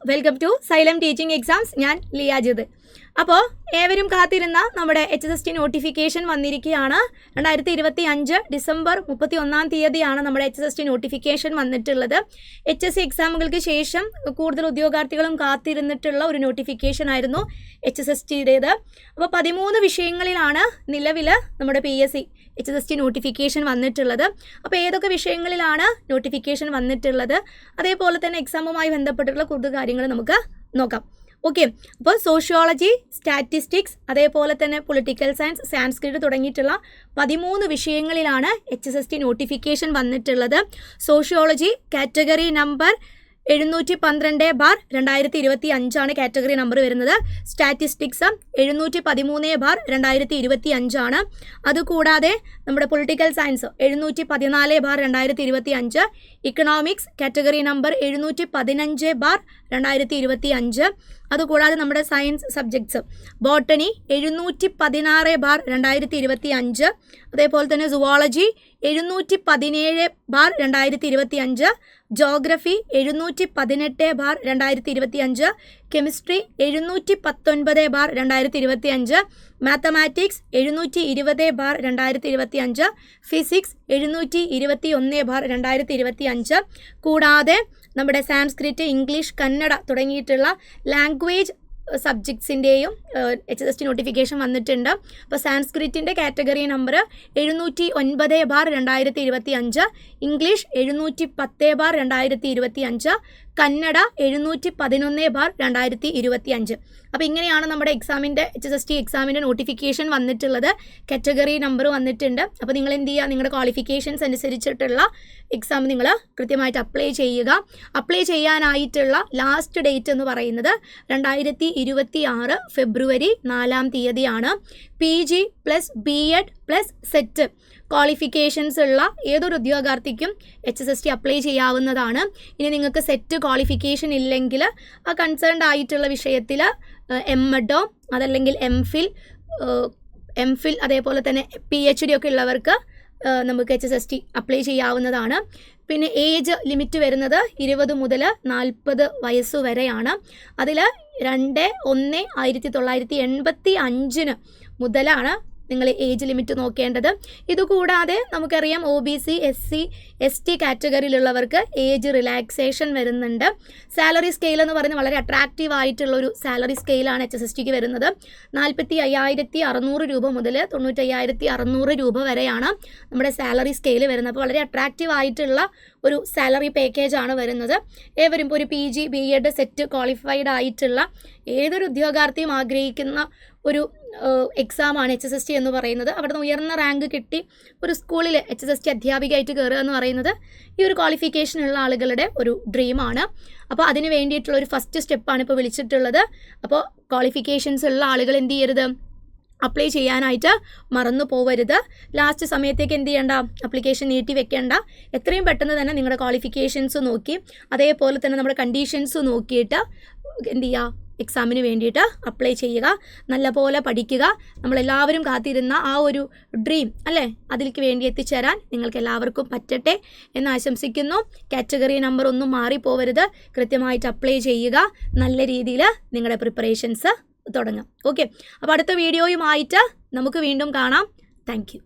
Welcome to Xylem teaching exams. ഞാൻ ലിയാജിത്. അപ്പോൾ ഏവരും കാത്തിരുന്ന നമ്മുടെ HSST നോട്ടിഫിക്കേഷൻ വന്നിരിക്കുകയാണ്. 2025 ഡിസംബർ 31 നമ്മുടെ HSST നോട്ടിഫിക്കേഷൻ വന്നിട്ടുള്ളത്. HSC എക്സാമുകൾക്ക് ശേഷം കൂടുതൽ ഉദ്യോഗാർത്ഥികളും കാത്തിരുന്നിട്ടുള്ള ഒരു നോട്ടിഫിക്കേഷൻ ആയിരുന്നു HSSTയുടേത്. അപ്പോൾ 13 വിഷയങ്ങളിലാണ് നിലവിൽ നമ്മുടെ PSC HSST നോട്ടിഫിക്കേഷൻ വന്നിട്ടുള്ളത്. അപ്പോൾ ഏതൊക്കെ വിഷയങ്ങളിലാണ് നോട്ടിഫിക്കേഷൻ വന്നിട്ടുള്ളത്, അതേപോലെ തന്നെ എക്സാമുമായി ബന്ധപ്പെട്ടിട്ടുള്ള കൂടുതൽ കാര്യങ്ങൾ നമുക്ക് നോക്കാം. ഓക്കെ, അപ്പോൾ സോഷ്യോളജി, സ്റ്റാറ്റിസ്റ്റിക്സ്, അതേപോലെ തന്നെ പൊളിറ്റിക്കൽ സയൻസ്, സാൻസ്ക്രിറ്റ് തുടങ്ങിയിട്ടുള്ള 13 വിഷയങ്ങളിലാണ് HSST നോട്ടിഫിക്കേഷൻ വന്നിട്ടുള്ളത്. Sociology category number 712/2025 category number വരുന്നത്. സ്റ്റാറ്റിസ്റ്റിക്സ് 713/2025. അതുകൂടാതെ നമ്മുടെ political science 714/2025. Economics category number 715/2025. അതുകൂടാതെ നമ്മുടെ സയൻസ് സബ്ജക്ട്സ് ബോട്ടണി 716/2025. അതേപോലെ തന്നെ zoology 717/2025. Geography 718/2025. Chemistry 719/2025. Mathematics 720/2025. Physics 721/2025. കൂടാതെ നമ്മുടെ സാൻസ്ക്രിറ്റ്, ഇംഗ്ലീഷ്, കന്നഡ തുടങ്ങിയിട്ടുള്ള ലാംഗ്വേജ് സബ്ജക്ട്സിൻ്റെയും HSST നോട്ടിഫിക്കേഷൻ വന്നിട്ടുണ്ട്. അപ്പോൾ സാൻസ്ക്രിറ്റിൻ്റെ കാറ്റഗറി നമ്പർ 709/2025. ഇംഗ്ലീഷ് 710/2025. കന്നഡ 711/2025. അപ്പോൾ ഇങ്ങനെയാണ് നമ്മുടെ എക്സാമിൻ്റെ HSST എക്സാമിൻ്റെ നോട്ടിഫിക്കേഷൻ വന്നിട്ടുള്ളത്. കാറ്റഗറി നമ്പർ വന്നിട്ടുണ്ട്. അപ്പോൾ നിങ്ങൾ എന്ത് ചെയ്യുക, നിങ്ങളുടെ ക്വാളിഫിക്കേഷൻസ് അനുസരിച്ചിട്ടുള്ള എക്സാം നിങ്ങൾ കൃത്യമായിട്ട് അപ്ലൈ ചെയ്യുക. അപ്ലൈ ചെയ്യാനായിട്ടുള്ള ലാസ്റ്റ് ഡേറ്റ് എന്ന് പറയുന്നത് 2026 ഫെബ്രുവരി 4 PG + BEd + സെറ്റ് ക്വാളിഫിക്കേഷൻസ് ഉള്ള ഏതൊരു ഉദ്യോഗാർത്ഥിക്കും HSST അപ്ലൈ ചെയ്യാവുന്നതാണ്. ഇനി നിങ്ങൾക്ക് സെറ്റ് ക്വാളിഫിക്കേഷൻ ഇല്ലെങ്കിൽ ആ കൺസേൺഡ് ആയിട്ടുള്ള വിഷയത്തിൽ MEd അതല്ലെങ്കിൽ MPhil അതേപോലെ തന്നെ PhD ഒക്കെ ഉള്ളവർക്ക് നമുക്ക് HSST അപ്ലൈ ചെയ്യാവുന്നതാണ്. പിന്നെ ഏജ് ലിമിറ്റ് വരുന്നത് 20 മുതൽ 40 വയസ്സ് വരെയാണ്. അതിൽ 2/1/1985 മുതലാണ് നിങ്ങൾ ഏജ് ലിമിറ്റ് നോക്കേണ്ടത്. ഇതുകൂടാതെ നമുക്കറിയാം OBC, SC, ST കാറ്റഗറിയിലുള്ളവർക്ക് ഏജ് റിലാക്സേഷൻ വരുന്നുണ്ട്. സാലറി സ്കെയിൽ എന്ന് പറയുന്നത് വളരെ അട്രാക്റ്റീവ് ആയിട്ടുള്ളൊരു സാലറി സ്കെയിലാണ് HSSTക്ക് വരുന്നത്. 45,600 രൂപ മുതൽ 95,600 രൂപ വരെയാണ് നമ്മുടെ സാലറി സ്കെയിൽ വരുന്നത്. അപ്പോൾ വളരെ അട്രാക്റ്റീവ് ആയിട്ടുള്ള ഒരു സാലറി പാക്കേജാണ് വരുന്നത്. ഏവരും ഇപ്പോൾ ഒരു PG, BEd സെറ്റ് ക്വാളിഫൈഡ് ആയിട്ടുള്ള ഏതൊരു ഉദ്യോഗാർത്ഥിയും ആഗ്രഹിക്കുന്ന ഒരു എക്സാമാണ് HSST എന്ന് പറയുന്നത്. അവിടെ നിന്ന് ഉയർന്ന റാങ്ക് കിട്ടി ഒരു സ്കൂളിൽ HSST അധ്യാപികയായിട്ട് കയറുക എന്ന് പറയുന്നത് ഈ ഒരു ക്വാളിഫിക്കേഷനുള്ള ആളുകളുടെ ഒരു ഡ്രീമാണ്. അപ്പോൾ അതിന് വേണ്ടിയിട്ടുള്ള ഒരു ഫസ്റ്റ് സ്റ്റെപ്പാണ് ഇപ്പോൾ വിളിച്ചിട്ടുള്ളത്. അപ്പോൾ ക്വാളിഫിക്കേഷൻസ് ഉള്ള ആളുകൾ എന്ത് ചെയ്യരുത്, അപ്ലൈ ചെയ്യാനായിട്ട് മറന്നു പോവരുത്. ലാസ്റ്റ് സമയത്തേക്ക് എന്ത് ചെയ്യേണ്ട, അപ്ലിക്കേഷൻ നീട്ടി വെക്കേണ്ട. എത്രയും പെട്ടെന്ന് തന്നെ നിങ്ങളുടെ ക്വാളിഫിക്കേഷൻസ് നോക്കി അതേപോലെ തന്നെ നമ്മുടെ കണ്ടീഷൻസ് നോക്കിയിട്ട് എന്ത് ചെയ്യുക, എക്സാമിന് വേണ്ടിയിട്ട് അപ്ലൈ ചെയ്യുക. നല്ലപോലെ പഠിക്കുക. നമ്മളെല്ലാവരും കാത്തിരുന്ന ആ ഒരു ഡ്രീം അല്ലേ, അതിലേക്ക് വേണ്ടി എത്തിച്ചേരാൻ നിങ്ങൾക്ക് എല്ലാവർക്കും പറ്റട്ടെ എന്ന് ആശംസിക്കുന്നു. കാറ്റഗറി നമ്പർ ഒന്നും മാറിപ്പോവരുത്. കൃത്യമായിട്ട് അപ്ലൈ ചെയ്യുക. നല്ല രീതിയിൽ നിങ്ങളുടെ പ്രിപ്പറേഷൻസ് തുടങ്ങാം. ഓക്കെ, അപ്പോൾ അടുത്ത വീഡിയോയുമായിട്ട് നമുക്ക് വീണ്ടും കാണാം. Thank you.